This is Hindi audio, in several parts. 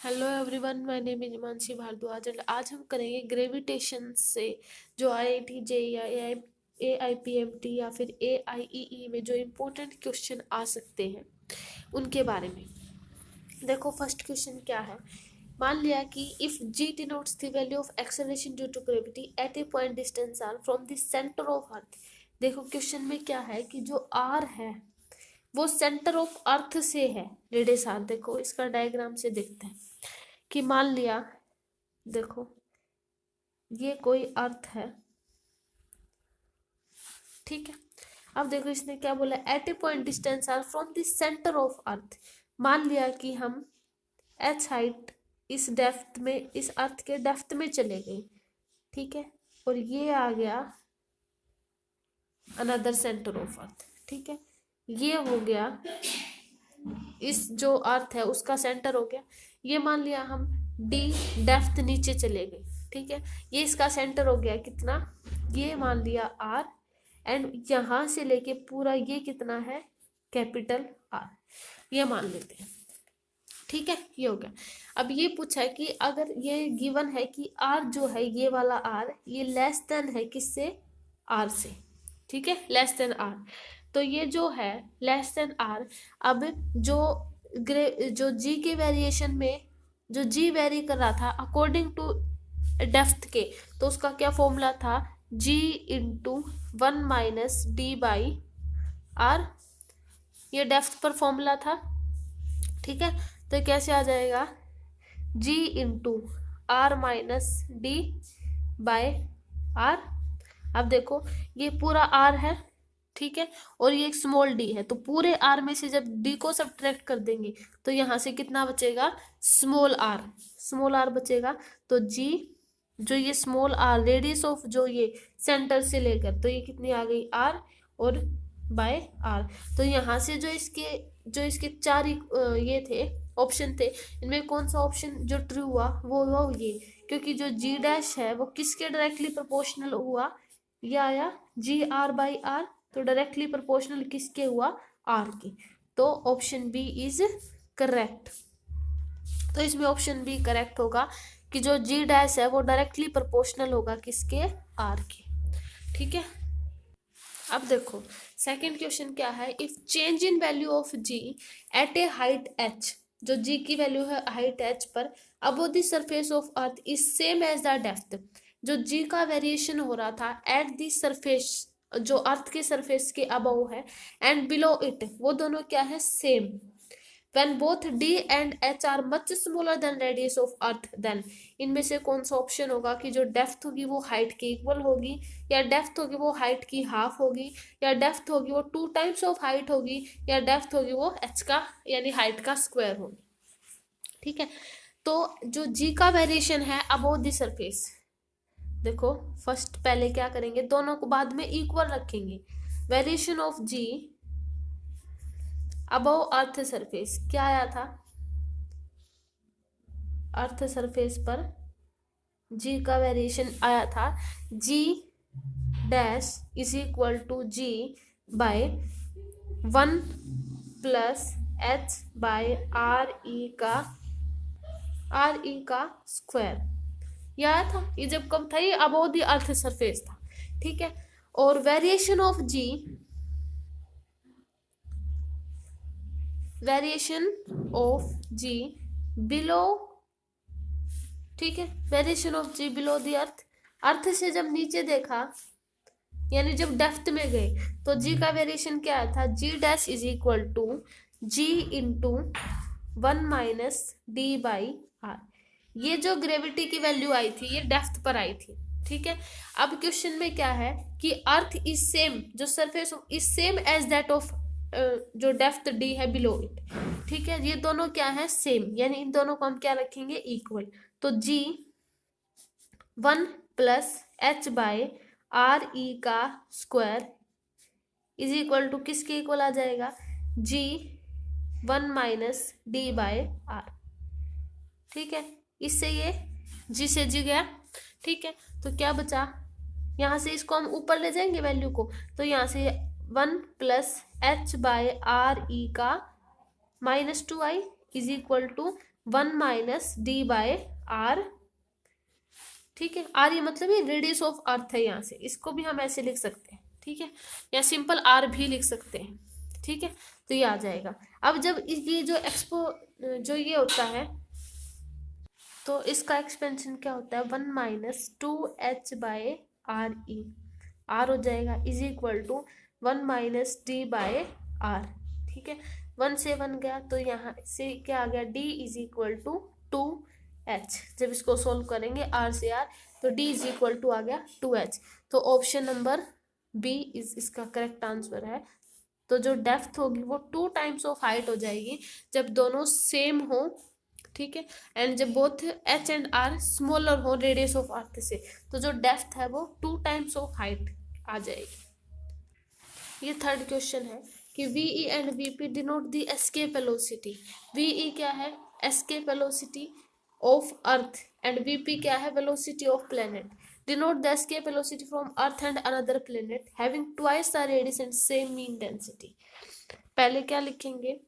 Hello everyone, my name is Himanshi Bhardwaj and आज हम करेंगे ग्रेविटेशन से जो आईआईटी जेईई या एआईपीएमटी या फिर एआईईई में जो इम्पोर्टेंट क्वेश्चन आ सकते हैं उनके बारे में। देखो फर्स्ट क्वेश्चन क्या है। मान लिया कि if g denotes the value of acceleration due to gravity at a point distance r from the center of earth। देखो क्वेश्चन में क्या है कि जो r है वो सेंटर ऑफ अर्थ से है रेडियस r। देखो इसका डायग्राम से देखते हैं कि मान लिया, देखो ये कोई अर्थ है, ठीक है। अब देखो इसने क्या बोला, at a point distance R from the centre of earth. मान लिया कि हम एच हाइट इस डेप्थ में, इस अर्थ के डेप्थ में चले गए, ठीक है, और ये आ गया अनदर सेंटर ऑफ अर्थ, ठीक है। ये हो गया इस जो अर्थ है उसका सेंटर हो गया। ये मान लिया हम डी डेप्थ नीचे चले गए, ठीक है। ये इसका सेंटर हो गया कितना, ये मान लिया आर, एंड यहां से लेके पूरा ये कितना है, कैपिटल आर, ये मान लेते हैं, ठीक है। ये हो गया। अब ये पूछा है कि अगर ये गिवन है कि आर जो है, ये वाला आर, ये लेस देन है किससे, आर से, ठीक है, लेस देन आर। तो ये जो है लेस देन आर, अब जो जी के वेरिएशन में जो जी वेरी कर रहा था अकॉर्डिंग टू डेप्थ के, तो उसका क्या फॉर्मूला था, जी इंटू 1 - d/r। ये डेप्थ पर फॉर्मूला था, ठीक है। तो कैसे आ जाएगा, g इंटू r-d/r। अब देखो ये पूरा r है, ठीक है, और ये एक स्मॉल d है, तो पूरे r में से जब d को सब्ट्रैक्ट कर देंगे तो यहाँ से कितना बचेगा, स्मॉल r बचेगा। तो g जो ये स्मॉल r रेडियस ऑफ जो ये सेंटर से लेकर, तो ये कितनी आ गई r और बाय r। तो यहाँ से जो इसके चार ये थे ऑप्शन थे, इनमें कौन सा ऑप्शन जो ट्रू हुआ वो हुआ ये, क्योंकि जो g डैश है वो किसके डायरेक्टली प्रोपोर्शनल हुआ, ये आया g/r, तो डायरेक्टली प्रोपोर्शनल किसके हुआ, r के। तो ऑप्शन बी इज करेक्ट। तो इसमें ऑप्शन बी करेक्ट होगा कि जो g डैश है वो डायरेक्टली प्रोपोर्शनल होगा किसके, r के, ठीक है। अब देखो सेकंड क्वेश्चन क्या है, if change in value of g at a height h, जो g की वैल्यू है हाइट h पर above the surface of earth is same as the depth. जो g का वेरिएशन हो रहा था एट द सरफेस, जो अर्थ के सरफेस के अबव है, एंड बिलो इट, वो दोनों क्या है, same. when both d and h are much smaller than radius of earth, then इनमें से कौन सा ऑप्शन होगा कि जो डेप्थ होगी वो हाइट के इक्वल होगी, या डेप्थ होगी वो हाइट की हाफ होगी, या डेप्थ होगी वो 2 टाइम्स ऑफ हाइट होगी, या डेप्थ होगी वो h का यानी हाइट का स्क्वायर होगी, ठीक है। तो जो g का वेरिएशन है अबव द सरफेस, देखो फर्स्ट पहले क्या करेंगे, दोनों को बाद में इक्वल रखेंगे। Variation of g above earth surface क्या आया था, अर्थ सरफेस पर g का वेरिएशन आया था g dash is equal to g by 1 + h/re का स्क्वायर, ये आया था। ये जब कब था, ये अबव द अर्थ सरफेस था, ठीक है। और वेरिएशन ऑफ g बिलो, ठीक है, variation of g below the earth, earth से जब नीचे देखा यानी जब डेप्थ में गए तो g का वेरिएशन क्या आया था, g dash is equal to g into 1 - d/r। ये जो ग्रेविटी की वैल्यू आई थी ये डेप्थ पर आई थी, ठीक है। अब क्वेश्चन में क्या है कि अर्थ इज सेम, जो surface is same as that of जो डेप्थ d है बिलो इट, ठीक है। ये दोनों क्या है, सेम, यानी इन दोनों को हम क्या रखेंगे, इक्वल। तो g 1 + h/re का स्क्वायर इज इक्वल टू किसके इक्वल आ जाएगा, g 1 - d/r, ठीक है। इससे ये g से g गया, ठीक है। तो क्या बचा, यहाँ से इसको हम ऊपर ले जाएंगे वैल्यू को, तो यहाँ से 1 + h/re का -2i is equal to 1 minus D by R. ठीक है, आर ये मतलब ये रेडियस ऑफ अर्थ है, यहाँ से इसको भी हम ऐसे लिख सकते हैं। ठीक है, या सिंपल आर भी लिख सकते हैं। ठीक है, तो ये आ जाएगा। अब जब ये जो जो ये होता है तो इसका एक्सपेंशन क्या होता है, 1 minus 2h by R E, R हो जाएगा is equal to 1 minus D by R. ठीक है, 1 से 1 गया तो यहाँ से क्या आ गया, d is equal to 2h। जब इसको सोल्व करेंगे r से r तो d इज इक्वल टू आ गया 2h। तो ऑप्शन नंबर बी इज इसका करेक्ट आंसर है। तो जो डेप्थ होगी वो 2 टाइम्स ऑफ हाइट हो जाएगी जब दोनों सेम हो। ठीक है, एंड जब both h and r smaller हो रेडियस ऑफ अर्थ से, तो जो डेप्थ है वो 2 टाइम्स ऑफ हाइट आ जाएगी। ये थर्ड क्वेश्चन है कि VE and VP denote the escape velocity. VE क्या है, escape velocity of earth, and VP क्या है, velocity of planet. Denote the escape velocity from earth and another planet having twice the radius and same mean density. पहले क्या लिखेंगे,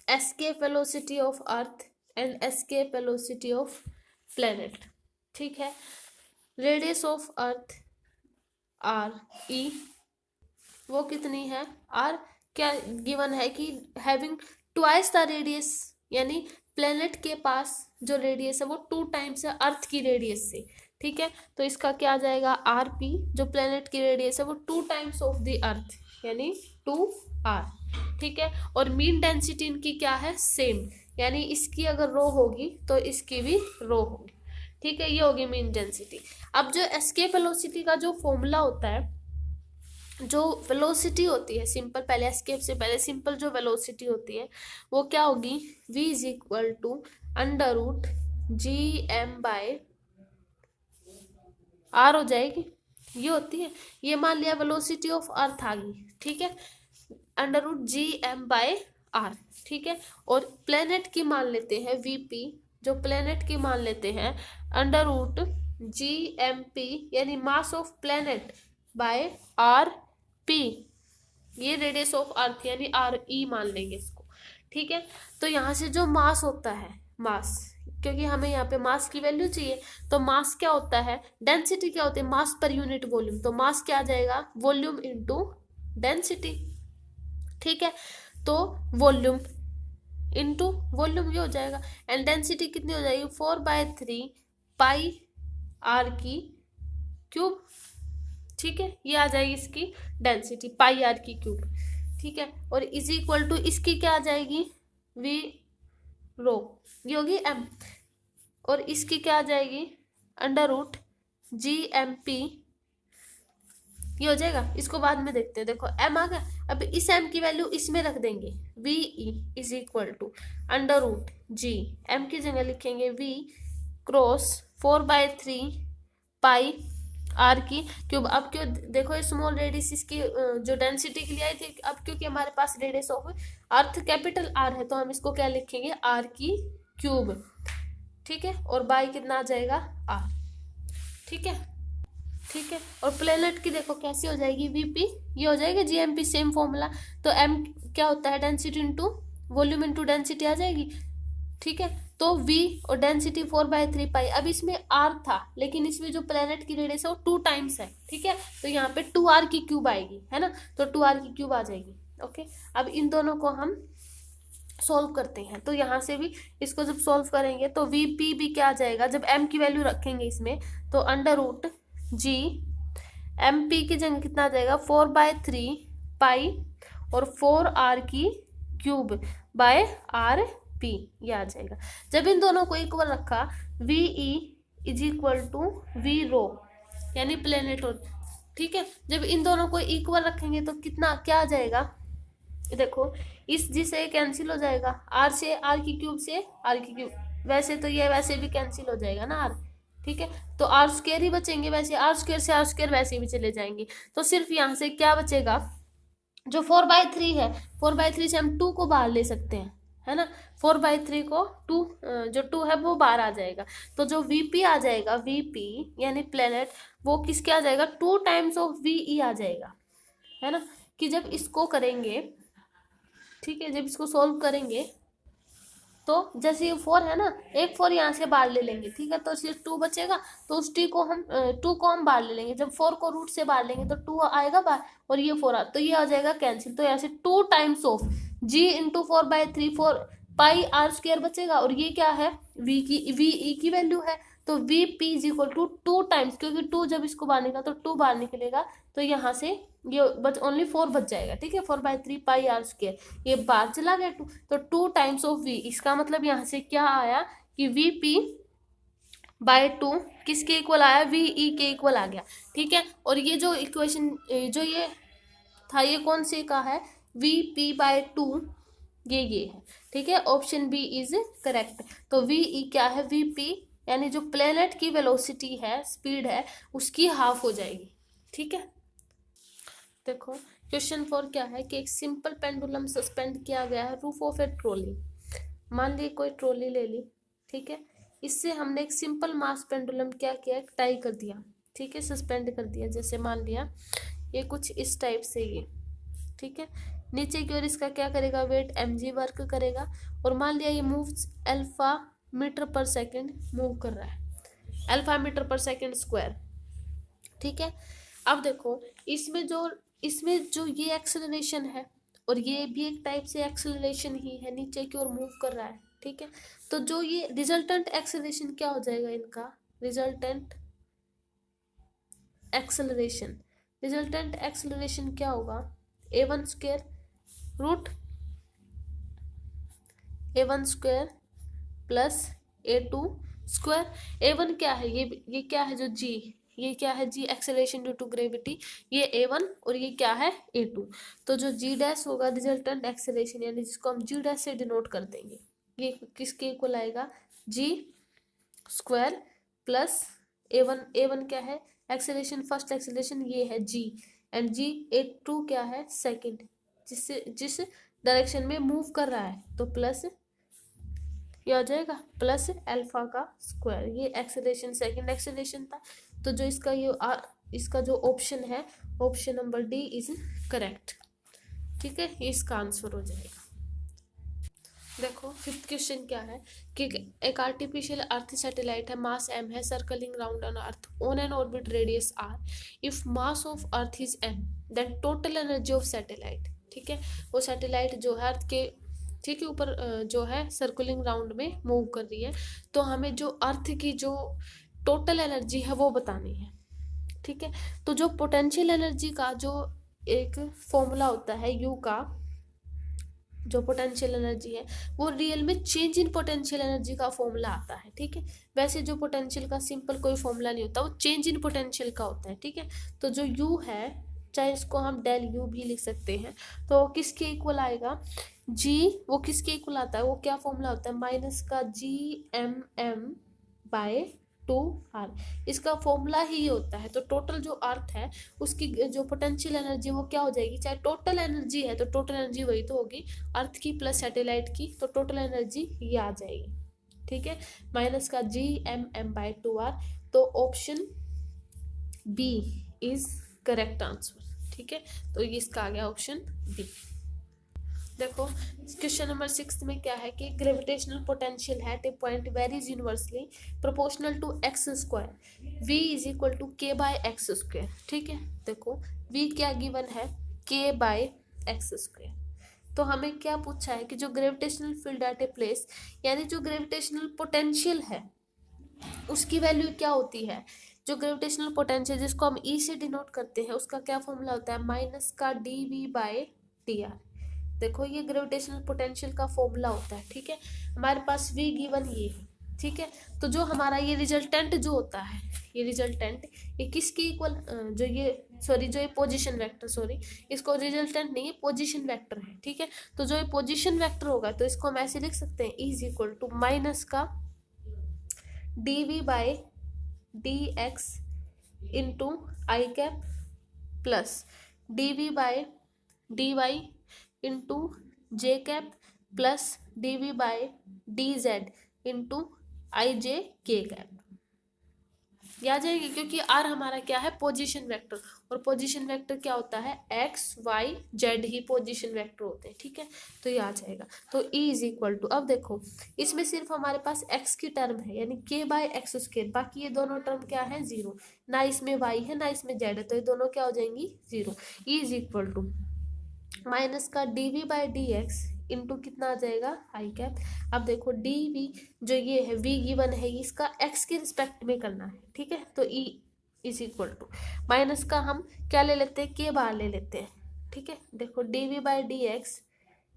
escape velocity of earth and escape velocity of planet. ठीक है, radius of earth R E वो कितनी है, आर क्या गिवन है कि हैविंग ट्वाइस द रेडियस, यानी प्लेनेट के पास जो रेडियस है वो 2 टाइम्स है अर्थ की रेडियस से। ठीक है, तो इसका क्या आ जाएगा, आर पी जो प्लेनेट की रेडियस है वो 2 टाइम्स ऑफ द अर्थ, यानी 2r। ठीक है, और मीन डेंसिटी इनकी क्या है, सेम, यानी इसकी अगर रो होगी तो इसकी भी रो होगी। ठीक है, ये होगी मीन डेंसिटी। अब जो एस्केप वेलोसिटी का जो फॉर्मूला होता है, जो वेलोसिटी होती है सिंपल, पहले एस्केप से पहले सिंपल जो वेलोसिटी होती है वो क्या होगी, v is equal to under root G M by R हो जाएगी। ये होती है, ये मान लिया वेलोसिटी ऑफ अर्थ आ गई। ठीक है, under root G M by R. ठीक है, और प्लेनेट की मान लेते हैं वीपी, जो प्लेनेट की मान लेते हैं under root G M P, यानी mass of planet by R P, ये रेडियस ऑफ अर्थ यानी आर ई मान लेंगे इसको। ठीक है, तो यहाँ से जो मास होता है, मास, क्योंकि हमें यहाँ पे मास की वैल्यू चाहिए, तो मास क्या होता है, डेंसिटी क्या होती है, मास पर यूनिट वॉल्यूम, तो मास क्या आ जाएगा, वॉल्यूम इनटू डेंसिटी। ठीक है, तो वॉल्यूम इनटू वॉल्यूम ये हो जाएगा, एंड डेंसिटी कितनी हो जाएगी, 4/3 पाई आर की क्यूब। ठीक है, ये आ जाएगी इसकी डेंसिटी पाई आर की क्यूब। ठीक है, और इज इक्वल टू इसकी क्या आ जाएगी, वी रो, ये होगी एम, और इसकी क्या आ जाएगी under root G M P, ये हो जाएगा। इसको बाद में देखते हैं, देखो एम आ गया। अब इस एम की वैल्यू इसमें रख देंगे, V E is equal to under root G, M की जगह लिखेंगे वी क्रॉस 4/3 पाई आर की क्यूब। अब क्यों, देखो ये स्मॉल रेडियस इसकी जो डेंसिटी के लिए आई थी, अब क्योंकि हमारे पास radius of earth capital R है तो हम इसको क्या लिखेंगे, आर की क्यूब। ठीक है, और बाई कितना आ जाएगा, आर। ठीक है, ठीक है, और प्लेनेट की देखो कैसी हो जाएगी, वीपी, ये हो जाएगा जीएमपी, सेम फॉर्मूला। तो एम क्या होता है, density into volume into density आ जाएगी। ठीक है, तो v और डेंसिटी 4/3 पाई। अब इसमें r था, लेकिन इसमें जो प्लेनेट की रेडियस है वो 2 टाइम्स है। ठीक है, तो यहाँ पे 2r की क्यूब आएगी, है ना, तो 2r की क्यूब आ जाएगी। ओके, अब इन दोनों को हम सोल्व करते हैं, तो यहाँ से भी इसको जब सोल्व करेंगे तो vp भी क्या आ जाएगा, जब m की वैल्यू रखेंगे इसमें तो under root G M P की जगह कितना आ जाएगा, 4/3 पाई और 4r की क्यूब बाय आर पी, ये आ जाएगा। जब इन दोनों को इक्वल रखा, V E is equal to V rho, यानी प्लेनेट। ठीक है, जब इन दोनों को इक्वल रखेंगे तो कितना क्या आ जाएगा, देखो इस जी से कैंसिल हो जाएगा, आर से आर की क्यूब से आर की क्यूब, वैसे तो ये वैसे भी कैंसिल हो जाएगा ना आर। ठीक है, तो आर स्क्वायर ही बचेंगे, वैसे आर स्क्वायर से आर स्क्वायर वैसे भी चले जाएंगे, तो सिर्फ यहाँ से क्या बचेगा, जो 4/3 है, 4/3 से हम 2 को बाहर ले सकते हैं, है ना, 4/3 को 2, जो 2 है वो बाहर आ जाएगा, तो जो वीपी आ जाएगा, वीपी यानी प्लेनेट, वो किसके आ जाएगा, 2 टाइम्स ऑफ वीई आ जाएगा, है ना, कि जब इसको करेंगे, ठीक है, जब इसको सोल्व करेंगे तो जैसे ये 4 है ना, एक 4 यहाँ से बाहर ले लेंगे, ठीक है, तो सिर्फ 2 बचेगा, तो उस 2 को हम बाहर ले लेंगे। जब 4 को रूट से बाहर लेंगे तो 2 आएगा बाहर और ये 4 तो ये आ जाएगा कैंसिल। तो यहाँ से 2 times of g into 4/3 4 pi R square बचेगा, और ये क्या है, v की वैल्यू है, तो V P is equal to 2 times, क्योंकि 2 जब इसको बाहर निकला तो 2 बाहर निकलेगा, तो यहाँ से ये बच ओनली 4 बच जाएगा, ठीक है, 4/3 पाई आर स्क्वायर, ये बाहर चला गया 2, तो 2 टाइम्स ऑफ v। इसका मतलब यहाँ से क्या आया कि वी पी बाय 2 किसके इक्वल आया, वी ई के इक्वल आ गया, ठीक है। और ये जो इक्वेशन जो ये था, ये कौन से का है, वी पी बाय 2, ये है, ठीक है, ऑप्शन बी इज करेक्ट। तो वी ई क्या है, वी पी यानी जो प्लेनेट की वेलोसिटी है, स्पीड है, उसकी हाफ हो जाएगी, ठीक है। देखो क्वेश्चन 4 क्या है कि एक सिंपल पेंडुलम सस्पेंड किया गया है रूफ ऑफ ए ट्रॉली। मान ली कोई ट्रॉली ले ली, ठीक है, इससे हमने एक सिंपल मास पेंडुलम क्या किया, टाई कर दिया, ठीक है, सस्पेंड कर दिया। जैसे मान लिया ये कुछ इस टाइप से, ये ठीक है, नीचे की ओर इसका क्या करेगा, वेट mg वर्क करेगा, और मान लिया ये मूव्स अल्फा मीटर पर सेकंड मूव कर रहा है, अल्फा मीटर पर सेकंड स्क्वायर, ठीक है। अब देखो इसमें जो ये एक्सेलरेशन है, और ये भी एक टाइप से एक्सेलरेशन ही है, नीचे की ओर मूव कर रहा है, ठीक है। तो जो ये रिजल्टेंट एक्सेलरेशन क्या हो जाएगा, इनका रिजल्टेंट एक्सेलरेशन क्या होगा, a1 square root a1 square plus a2 square. a1 क्या है, ये क्या है, जो g, ये क्या है, g acceleration due to gravity, ये a1, और ये क्या है, a2। तो जो g डैश होगा रिजल्टेंट एक्सेलरेशन, यानी जिसको हम g डैश से डिनोट कर देंगे, ये किसके इक्वल आएगा, g स्क्वायर प्लस a1 क्या है, एक्सेलरेशन फर्स्ट एक्सेलरेशन ये है g, एंड g a2 क्या है, सेकंड, जिस डायरेक्शन में मूव कर रहा है, तो प्लस ये आ जाएगा प्लस अल्फा का स्क्वायर, ये एक्सेलरेशन सेकंड एक्सेलरेशन था। तो जो इसका जो ऑप्शन है, option number D is correct, ठीक है, ये इसका आंसर हो जाएगा। देखो 5th क्वेश्चन क्या है कि एक आर्टिफिशियल अर्थ सैटेलाइट है, मास m है, circling round on earth on an orbit radius r, if mass of earth is m then total energy of satellite, ठीक है, वो सैटेलाइट जो है अर्थ के ठीक है ऊपर जो है सर्कुलिंग राउंड में मूव कर रही है, तो हमें जो अर्थ की जो टोटल एनर्जी है वो बतानी है, ठीक है। तो जो पोटेंशियल एनर्जी का जो एक फॉर्मूला होता है यू का, जो पोटेंशियल एनर्जी है वो रियल में चेंज इन पोटेंशियल एनर्जी का फॉर्मूला आता है, ठीक है। वैसे जो पोटेंशियल का सिंपल कोई फॉर्मूला नहीं होता, वो चेंज इन पोटेंशियल का होता है, ठीक है। तो जो यू है, चाहे इसको हम डेल यू भी लिख सकते हैं, तो किसके इक्वल आएगा, जी, वो किसके इक्वल आता है, वो क्या फॉर्मूला होता है, माइनस का GMM/2R, इसका फॉर्मूला ही ये होता है। तो टोटल जो अर्थ है उसकी जो पोटेंशियल एनर्जी वो क्या हो जाएगी, चाहे टोटल एनर्जी है तो टोटल एनर्जी वही तो होगी अर्थ की प्लस सैटेलाइट की, तो टोटल एनर्जी ये आ जाएगी, ठीक है, माइनस का GMM/2R। तो option B is correct answer, ठीक है, तो ये इसका आ गया ऑप्शन बी। देखो क्वेश्चन नंबर 6 में क्या है कि ग्रेविटेशनल पोटेंशियल है a point varies universally proportional to X square, v is equal to k/x square, ठीक है। देखो v क्या गिवन है, k/x स्क्वायर। तो हमें क्या पूछा है कि जो gravitational field at a place, यानी जो ग्रेविटेशनल पोटेंशियल है उसकी वैल्यू क्या होती है, जो ग्रेविटेशनल पोटेंशियल जिसको हम ई से डिनोट करते हैं, उसका क्या फॉर्मूला होता है, माइनस का dv/dr। देखो ये ग्रेविटेशनल पोटेंशियल का फॉर्मूला होता है, ठीक है। हमारे पास v गिवन ये है, ठीक है। तो जो हमारा ये रिजल्टेंट जो होता है, ये रिजल्टेंट ये किसके इक्वल, जो ये पोजीशन वेक्टर, सॉरी इसको रिजल्टेंट नहीं, पोजीशन वेक्टर है, ठीक है। तो जो ये पोजीशन वेक्टर होगा तो इसको हम ऐसे लिख सकते हैं, इज इक्वल टू माइनस का dv/dx इंटू आई कैप प्लस dv/dy इंटू जे कैप प्लस dv/dz इंटू आई जे के कैप, ये आ जाएगी, क्योंकि आर हमारा क्या है, पोजीशन वेक्टर, और पोजीशन वेक्टर क्या होता है, एक्स वाई जेड ही पोजीशन वेक्टर होते हैं, ठीक है। तो ये आ जाएगा। तो E इज इक्वल टू, अब देखो इसमें सिर्फ हमारे पास x की टर्म है, यानी k बाय एक्स स्क्र, बाकी ये दोनों टर्म क्या है, जीरो, ना इसमें y है ना इसमें z है, तो ये दोनों क्या हो जाएंगी, zero. E is equal to minus का D V by D X into कितना आ जाएगा, आई कैप। अब देखो डी वी जो ये है, वी गिवन है, इसका एक्स के रिस्पेक्ट में करना है, ठीक है। तो E is equal to minus का हम क्या ले लेते हैं, के बार ले लेते हैं, ठीक है। देखो D V by D X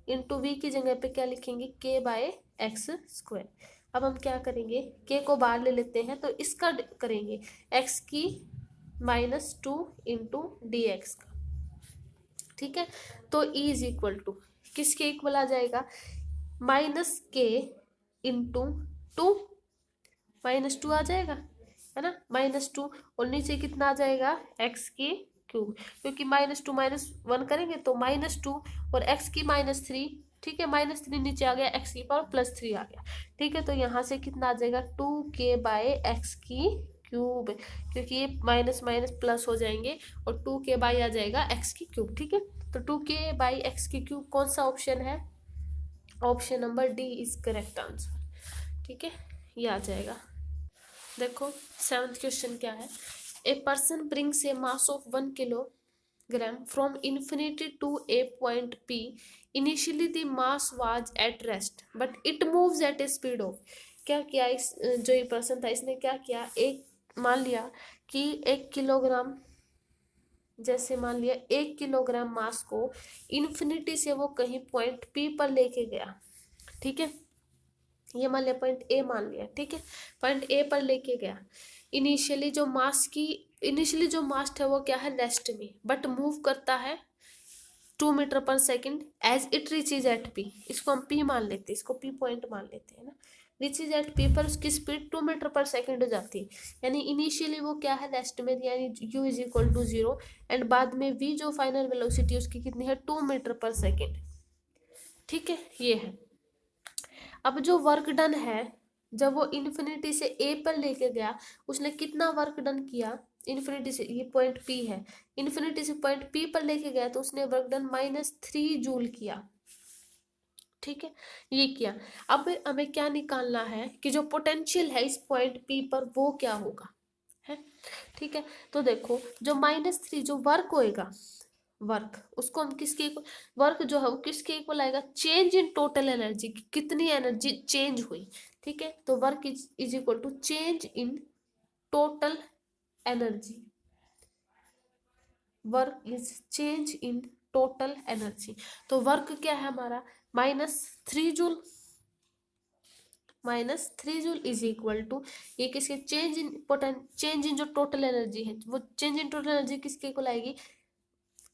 into V की जगह पे क्या लिखेंगे, के बाय एक्स स्क्वायर। अब हम क्या करेंगे, के को बाहर ले लेते हैं, तो इसका करेंगे एक्स की minus two into D x का, ठीक है। तो E इज इक्वल टू किसके इक्वल आ जाएगा, माइनस के इंटू टू, माइनस टू आ जाएगा, है ना, माइनस टू, और नीचे कितना आ जाएगा, एक्स की क्यूब, क्योंकि माइनस टू माइनस वन करेंगे तो माइनस टू, और एक्स की माइनस थ्री, ठीक है, माइनस थ्री नीचे आ गया, एक्स की पावर प्लस थ्री आ गया, ठीक है। तो यहाँ से कितना आ जाएगा, टू के बाय एक्स की क्यूब, क्योंकि ये माइनस माइनस प्लस हो जाएंगे, और टू के बाई आ जाएगा एक्स की क्यूब, ठीक है। तो टू के बाई एक्स की क्यूब कौन सा ऑप्शन है, option number D is correct answer, ठीक है, ये आ जाएगा। देखो सेवंथ क्वेश्चन क्या है, a person brings a mass of 1 kilogram from infinity to a point P, initially the mass was at rest but it moves at a speed of, क्या किया इस जो ये पर्सन था इसने क्या किया, एक मान लिया कि 1 किलोग्राम, जैसे मान लिया 1 किलोग्राम मास को इन्फिनिटी से वो कहीं पॉइंट पी पर लेके गया, ठीक है, ये मान लिया पॉइंट ए मान लिया, ठीक है, पॉइंट ए पर लेके गया। इनिशियली जो मास है वो क्या है, रेस्ट में, बट मूव करता है 2 मीटर पर second as it reaches at P, इसको हम पी मान लेते हैं, इसको पी पॉइंट मान लेते हैं ना, रीचेज एट पी पर उसकी स्पीड 2 मीटर पर सेकेंड हो जाती है, यानी इनिशियली वो क्या है, रेस्ट में, यानी U is equal to zero, and बाद में वी जो फाइनल वेलोसिटी उसकी कितनी है, 2 मीटर पर सेकेंड, ठीक है, ये है। अब जो वर्क डन है, जब वो इन्फिनिटी से ए पर लेके गया, उसने कितना वर्क डन किया, इन्फिनिटी से, ये पॉइंट पी है, इन्फिनिटी से पॉइंट पी पर लेके गया तो उसने वर्क डन -3 जूल किया, ठीक है, ये किया। अब हमें क्या निकालना है कि जो पोटेंशियल है इस पॉइंट पी पर वो क्या होगा, है, ठीक है। तो देखो जो -3 जो वर्क होएगा, वर्क उसको हम किसके, वर्क जो है वो किसके इक्वल आएगा, चेंज इन टोटल एनर्जी, कितनी एनर्जी चेंज हुई, ठीक है। तो work is equal to change in total energy, work is change in total energy. तो वर्क क्या है हमारा, -3 joule, -3 joule is equal to, ये किसके, चेंज इन जो टोटल एनर्जी है, वो चेंज इन टोटल एनर्जी किसके इक्वल आएगी,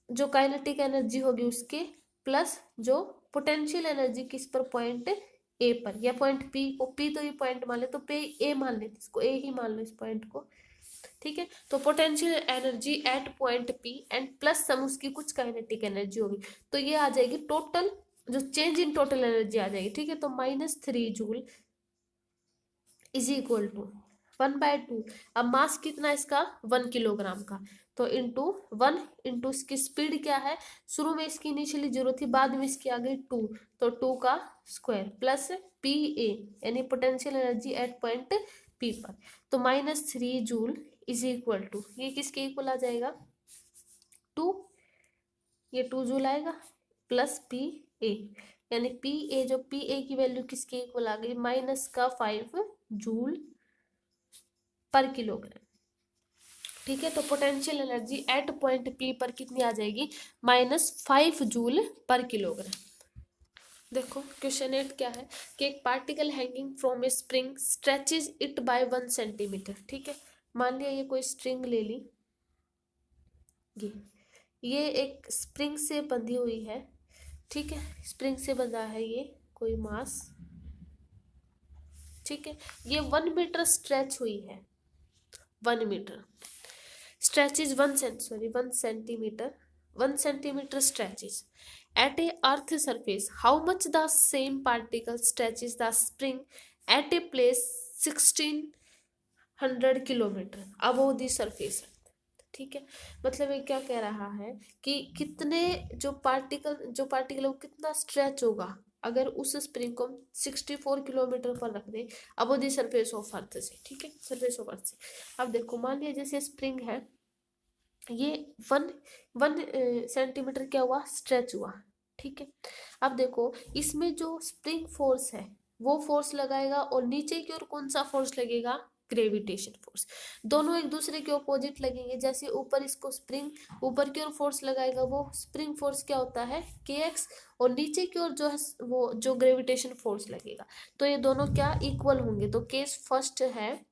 जो काइनेटिक एनर्जी होगी उसके, प्लस जो पोटेंशियल एनर्जी किस पर, पॉइंट ए पर, या पॉइंट पी को, पी तो ये पॉइंट मान ले, तो पे ए मान ले, इसको ए ही मान लो इस पॉइंट को, ठीक है। तो potential energy at point P and plus some उसकी कुछ काइनेटिक एनर्जी होगी, तो ये आ जाएगी टोटल, जो चेंज इन टोटल एनर्जी आ जाएगी, ठीक है। तो -3 जूल इज इक्वल टू 1/2, अब मास कितना इसका, 1 किलोग्राम का, तो इंटू 1 इंटू इसकी स्पीड क्या है, शुरू में इसकी इनिशियली 0 थी, बाद में इसकी आ गई 2, तो 2 का स्क्वायर प्लस पी ए, यानी potential energy at point P पर, तो -3 जूल इज इक्वल टू, ये किसके इक्वल आ जाएगा, 2, ये 2 जूल आएगा, प्लस पी ए, यानी पी ए, जो पी ए की वैल्यू किसके इक्वल आ गई, -5 जूल पर किलोग्राम, ठीक है। तो potential energy at point P पर कितनी आ जाएगी, -5 जूल पर किलोग्राम। देखो क्वेश्चन 8 क्या है, कि एक particle hanging from A spring stretches it by 1 centimetre, ठीक है। मान लिया ये कोई स्ट्रिंग ले ली, ये एक स्प्रिंग से बंधी हुई है, ठीक है, स्प्रिंग से बंधा है ये कोई मास, ठीक है, ये 1 मीटर स्ट्रेच हुई है, 1 metre stretches 1 centimeter, 1 centimeter stretches at a earth surface, how much the same particle stretches the spring at a place 16 1600 kilometre above the surface. ठीक है, मतलब ये क्या कह रहा है कि कितने जो पार्टिकल वो कितना स्ट्रेच होगा अगर उस स्प्रिंग को 64 किलोमीटर पर रख दे above the surface of earth से। ठीक है, सरफेस ऑफ अर्थ से। अब देखो, मान लिया जैसे स्प्रिंग है, ये वन वन सेंटीमीटर क्या हुआ, स्ट्रेच हुआ। ठीक है, अब देखो इसमें जो स्प्रिंग फोर्स है वो फोर्स लगाएगा, और नीचे की ओर कौन सा फोर्स लगेगा, ग्रेविटेशन फोर्स। दोनों एक दूसरे के ऑपोजिट लगेंगे। जैसे ऊपर इसको स्प्रिंग ऊपर की ओर फोर्स लगाएगा, वो स्प्रिंग फोर्स क्या होता है, के एक्स, और नीचे की ओर जो है वो जो ग्रेविटेशन फोर्स लगेगा, तो ये दोनों क्या इक्वल होंगे। तो केस फर्स्ट है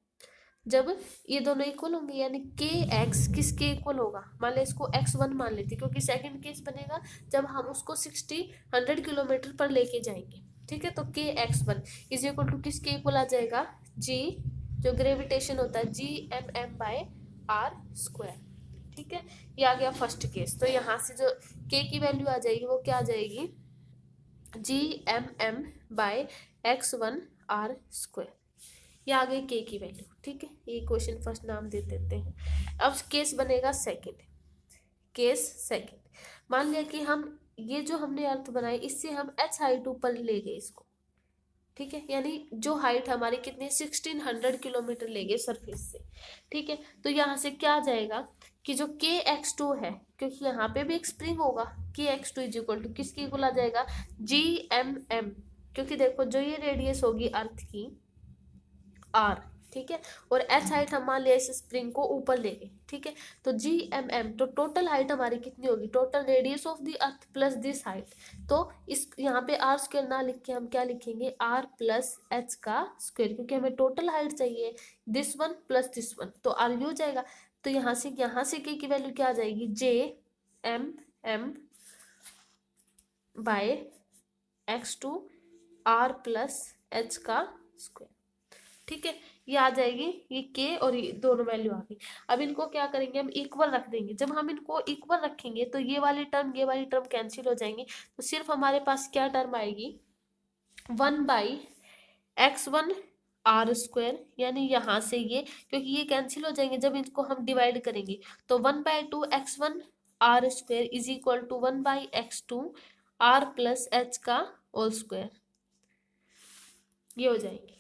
जब ये दोनों इक्वल होंगे, यानी के एक्स किसके इक्वल होगा, मान ले इसको x1 मान लेते, क्योंकि सेकंड केस बनेगा जब हम उसको 100 किलोमीटर पर लेके जाएंगे। ठीक है, तो के x1 इज इक्वल टू किसके इक्वल आ जाएगा, जी, जो ग्रेविटेशन होता है Gm/r²। ठीक है, ये आ गया फर्स्ट केस। तो यहाँ से जो के की वैल्यू आ जाएगी वो क्या आ जाएगी, Gmm/x1r²। ये आ गई के की वैल्यू। ठीक है, ये क्वेश्चन फर्स्ट नाम दे देते हैं। अब केस बनेगा सेकंड। केस सेकंड, मान लिया कि हम ये जो हमने अर्थ बनाई इससे हम h हाइट ऊपर ले गए इसको। ठीक है, यानी जो हाइट हमारी कितनी 1600 किलोमीटर ले गए सरफेस से। ठीक है, तो यहाँ से क्या आ जाएगा कि जो के x2 है, क्योंकि यहाँ पे भी एक स्प्रिंग होगा, के x2 इज इक्वल टू किसके इक्वल आ जाएगा, Gmm। क्योंकि देखो जो ये रेडियस होगी अर्थ की r, ठीक है, और h हाइट हम मान लिया इस स्प्रिंग को ऊपर ले गए। ठीक है, तो Gmm, तो टोटल हाइट हमारी कितनी होगी, total radius of the earth plus this height. तो इस यहाँ पे r स्क्वायर ना लिख के हम क्या लिखेंगे, r प्लस h का स्क्वायर, क्योंकि हमें टोटल हाइट चाहिए, this one plus this one, तो r हो जाएगा। तो यहाँ से k की वैल्यू क्या आ जाएगी, Jmm/x2 r प्लस h का स्क्वायर। ठीक है, ये आ जाएगी, ये के और ये दोनों वैल्यू आ गई। अब इनको क्या करेंगे, हम इक्वल रख देंगे। जब हम इनको इक्वल रखेंगे तो ये वाली टर्म कैंसिल हो जाएंगी, तो सिर्फ हमारे पास क्या टर्म आएगी, 1/x1r², यानी यहाँ से ये, क्योंकि ये कैंसिल हो जाएंगे जब इनको हम डिवाइड करेंगे, तो 1/2x1r² is equal to 1/x2r plus h का होल स्क्वायर, ये हो जाएंगे।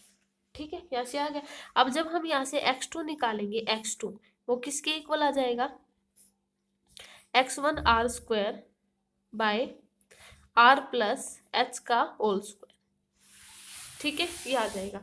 ठीक है, यहाँ से आ गया। अब जब हम यहाँ से x2 निकालेंगे, x2 वो किसके इक्वल आ जाएगा, x1r² by r plus h का होल स्क्वायर। ठीक है, ये आ जाएगा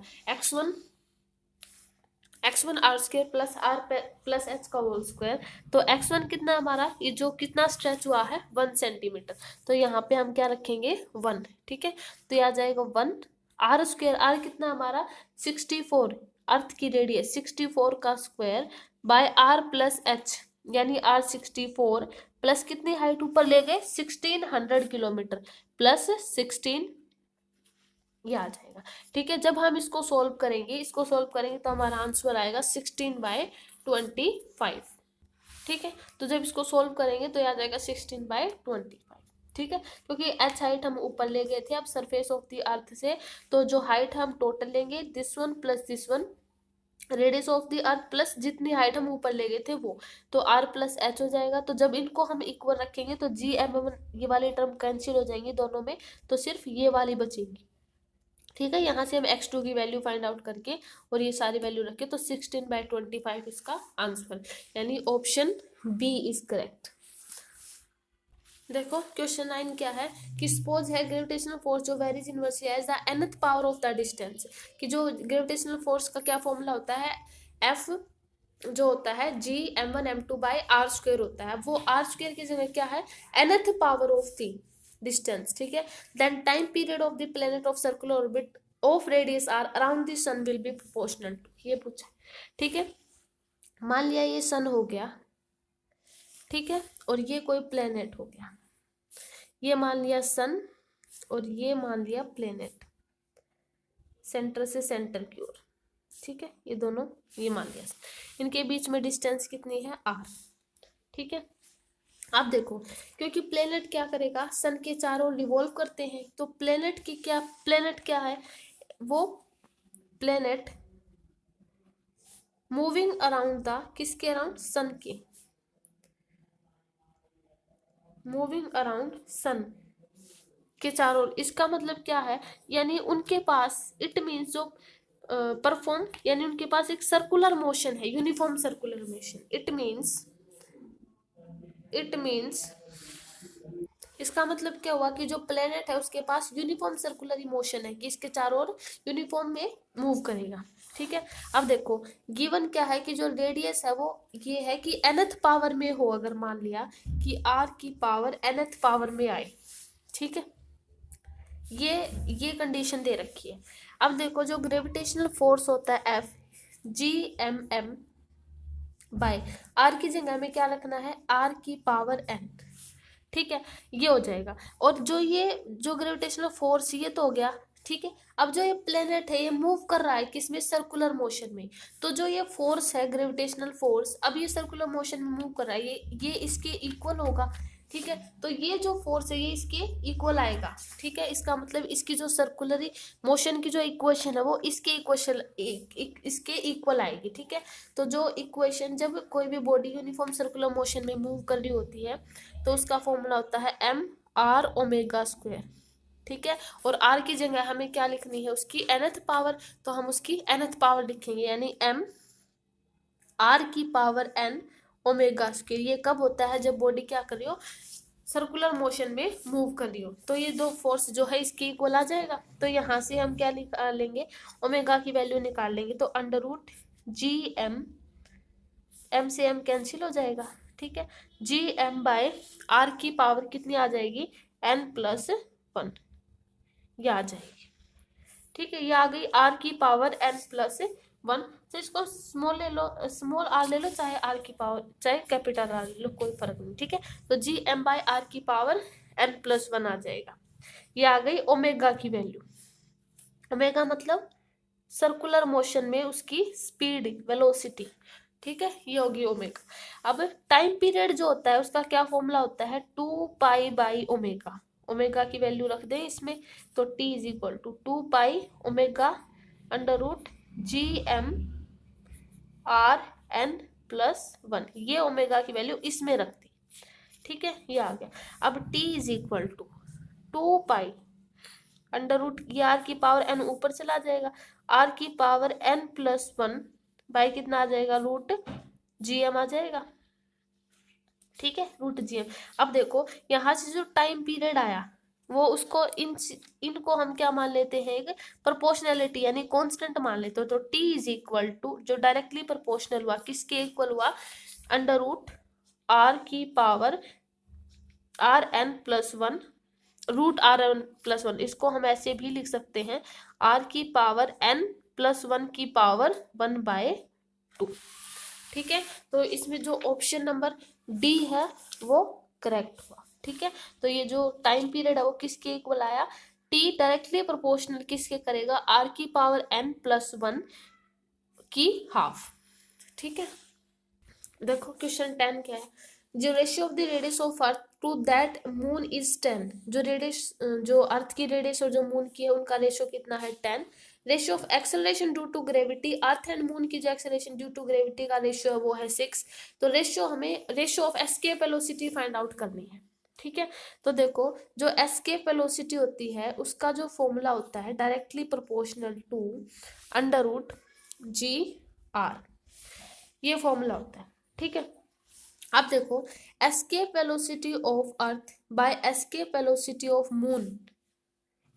x1r² plus r plus h का होल स्क्वायर। तो x1 कितना हमारा, ये जो कितना स्ट्रेच हुआ है 1 सेंटीमीटर, तो यहाँ पे हम क्या रखेंगे 1। ठीक है, तो ये आ जाएगा 1 r², r कितना हमारा 64, अर्थ की रेडियस 64 का square by r plus h, यानी r 64 प्लस कितनी हाइट ऊपर ले गए 1600 किलोमीटर प्लस 16, ये आ जाएगा। ठीक है, जब हम इसको सॉल्व करेंगे तो हमारा आंसर आएगा 16/25। ठीक है, तो जब इसको सॉल्व करेंगे तो ये आ जाएगा 16/25। ठीक है, क्योंकि h हाइट हम ऊपर ले गए थे अब सरफेस ऑफ द अर्थ से, तो जो हाइट हम टोटल लेंगे this one plus this one, radius of the earth plus जितनी हाइट हम ऊपर ले गए थे वो, तो r प्लस h हो जाएगा। तो जब इनको हम इक्वल रखेंगे तो Gmm, ये वाले टर्म कैंसिल हो जाएंगे दोनों में, तो सिर्फ ये वाली बचेंगी। ठीक है, यहाँ से हम x2 की वैल्यू फाइंड आउट करके और ये सारी वैल्यू रखे, तो 16/25 इसका आंसर, यानी ऑप्शन बी इज करेक्ट। देखो क्वेश्चन 9 क्या है कि सपोज है ग्रेविटेशनल फोर्स जो varies inversely as the nth power of the distance, कि जो ग्रेविटेशनल फोर्स का क्या फॉर्मूला होता है, F जो होता है Gm1m2/r² होता है, वो r² की जगह क्या है, nth power of the distance. ठीक है, then time period of the planet of circular orbit of radius r around the sun will be proportional to, ये पूछा। ठीक है, मान लिया ये सन हो गया, ठीक है, और ये कोई प्लेनेट हो गया, ये मान लिया सन और ये मान लिया प्लेनेट, सेंटर से सेंटर की ओर। ठीक है, ये दोनों ये मान लिया, इनके बीच में डिस्टेंस कितनी है r। ठीक है, अब देखो क्योंकि प्लेनेट क्या करेगा, सन के चारों रिवॉल्व करते हैं, तो प्लेनेट क्या है, वो प्लेनेट मूविंग अराउंड द, किसके अराउंड, सन के, मूविंग अराउंड सन के चारों ओर। इसका मतलब क्या है, यानी उनके पास, इट मीन्स जो परफॉर्म, यानी उनके पास एक सर्कुलर मोशन है, uniform circular motion. It means इसका मतलब क्या हुआ कि जो प्लेनेट है उसके पास यूनिफॉर्म सर्कुलर मोशन है, कि इसके चारों ओर यूनिफॉर्म में मूव करेगा। ठीक है, अब देखो गिवन क्या है कि जो रेडियस है वो ये है कि nth पावर में हो, अगर मान लिया कि r की पावर nth पावर में आए। ठीक है, ये कंडीशन दे रखी है। अब देखो जो ग्रेविटेशनल फोर्स होता है F, GMM बाय r की जगह में क्या रखना है, r की पावर n। ठीक है, ये हो जाएगा। और जो ग्रेविटेशनल फोर्स, ये तो हो गया। ठीक है, अब जो ये प्लेनेट है ये मूव कर रहा है किसमें, सर्कुलर मोशन में। तो जो ये फोर्स है ग्रेविटेशनल फोर्स, अब ये सर्कुलर मोशन में मूव कर रहा है, ये इसके इक्वल होगा। ठीक है, तो ये जो फोर्स है ये इसके इक्वल आएगा। ठीक है, इसका मतलब इसकी जो सर्कुलर मोशन की जो इक्वेशन है वो इसके इक्वेशन इसके इक्वल आएगी। ठीक है, तो जो इक्वेशन, जब कोई भी बॉडी यूनिफॉर्म सर्कुलर मोशन में मूव कर रही होती है तो उसका फॉर्मूला होता है एम आर ओमेगा स्क्वायर। ठीक है, और आर की जगह हमें क्या लिखनी है, उसकी nth पावर, तो हम उसकी nth पावर लिखेंगे, यानी एम आर की पावर n ओमेगा स्क्वायर। ये कब होता है, जब बॉडी क्या कर रही हो, सर्कुलर मोशन में मूव कर रही हो। तो ये दो फोर्स जो है इसके इक्वल आ जाएगा। तो यहाँ से हम क्या निकाल लेंगे, ओमेगा की वैल्यू निकाल लेंगे। तो अंडर रूट जी एम से एम कैंसिल हो जाएगा। ठीक है, जी एम बाय आर की पावर कितनी आ जाएगी, n+1, ये आ जाएगी। ठीक है, ये आ गई आर की पावर n+1। तो इसको स्मॉल ले लो, स्मॉल आर ले लो, चाहे आर की पावर, चाहे कैपिटल आर ले लो, कोई फर्क नहीं। ठीक है, तो जी एम बाय आर की पावर n+1 आ जाएगा। ये आ गई ओमेगा की वैल्यू। ओमेगा मतलब सर्कुलर मोशन में उसकी स्पीड, वेलोसिटी। ठीक है, ये होगी ओमेगा। अब टाइम पीरियड जो होता है उसका क्या फॉर्मूला होता है, 2π/ओमेगा। ओमेगा की वैल्यू रख दें इसमें, तो t = 2π अंडर रूट GMRn+1। ये ओमेगा की वैल्यू इसमें रख दी। ठीक है, ये आ गया। अब t = 2π अंडर रूट, ये r की पावर n ऊपर चला जाएगा, r की पावर n+1 बाई कितना आ जाएगा, रूट gm आ जाएगा। ठीक है, रूट gm। अब देखो यहाँ से जो टाइम पीरियड आया वो उसको इनको हम क्या मान लेते हैं, एक प्रोपोर्शनैलिटी यानी कांस्टेंट मान लेते हो। तो t = जो डायरेक्टली प्रोपोर्शनल हुआ, किसके इक्वल हुआ, अंडर रूट r की पावर Rn+1 रूट Rn+1। इसको हम ऐसे भी लिख सकते हैं, r की पावर n+1 की पावर 1/2। ठीक है, तो इसमें जो ऑप्शन नंबर डी है वो करेक्ट हुआ। ठीक है, तो ये जो टाइम पीरियड है वो किसके इक्वल आया, टी डायरेक्टली प्रोपोर्शनल किसके करेगा, r की पावर n+1 की हाफ। ठीक है, देखो क्वेश्चन 10 क्या है, जो ratio of the radius of earth to that moon is 10। जो रेडियस, जो अर्थ की रेडियस और जो मून की है उनका रेशियो कितना है, 10। Ratio of acceleration due to gravity, earth and moon की जो एक्सेलरेशन ड्यू टू ग्रेविटी का रेशियो है वो है 6। तो हमें ratio of escape velocity find out करनी है। ठीक है, तो देखो जो एस्केप वेलोसिटी होती है उसका जो फॉर्मूला होता है directly proportional to under root GR, ये फॉर्मूला होता है। ठीक है, अब देखो escape velocity of earth by escape velocity of moon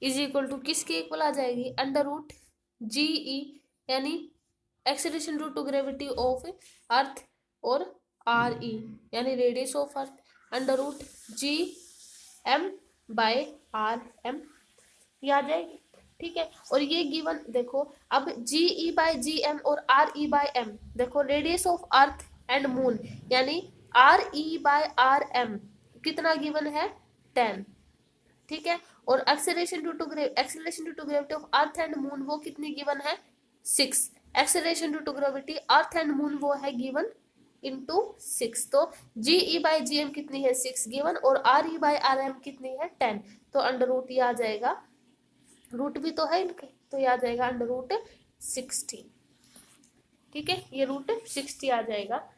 is equal to किसके इक्वल आ जाएगी, अंडर रूट GE, यानी acceleration due to gravity of earth, और RE यानी radius of earth, under root GM/RM, ये आ जाएगी। ठीक है, और ये गिवन देखो, अब GE/GM और RE/M, देखो radius of earth and moon यानी RE/RM कितना गिवन है, 10। ठीक है, और acceleration due to gravity of earth and moon वो कितनी गिवन है, 6। Acceleration due to gravity earth and moon वो है गिवन इंटू 6। तो GE/GM कितनी है, 6 गिवन, और RE/RM कितनी है, 10। तो अंडर रूट ये आ जाएगा, रूट भी तो है इनके, तो ये आ जाएगा अंडर रूट 16। ठीक है, ये √60 आ जाएगा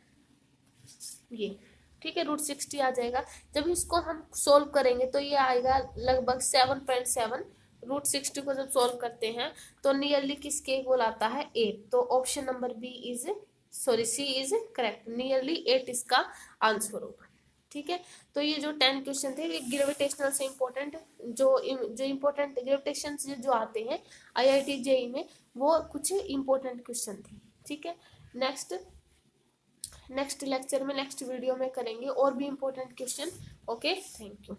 ये, ठीक है, √60 आ जाएगा। जब इसको हम सोल्व करेंगे तो ये आएगा लगभग 7.7। √60 को जब सोल्व करते हैं तो नियरली किसके इक्वल आता है, 8। तो option number B is, sorry, C is correct, nearly 8 इसका आंसर होगा। ठीक है, तो ये जो 10 क्वेश्चन थे ये ग्रेविटेशनल से इम्पोर्टेंट, जो इम्पोर्टेंट ग्रेविटेशन जो आते हैं IIT JEE में, वो कुछ इम्पोर्टेंट क्वेश्चन थे। ठीक है, नेक्स्ट लेक्चर में, नेक्स्ट वीडियो में करेंगे और भी important question. Okay, thank you.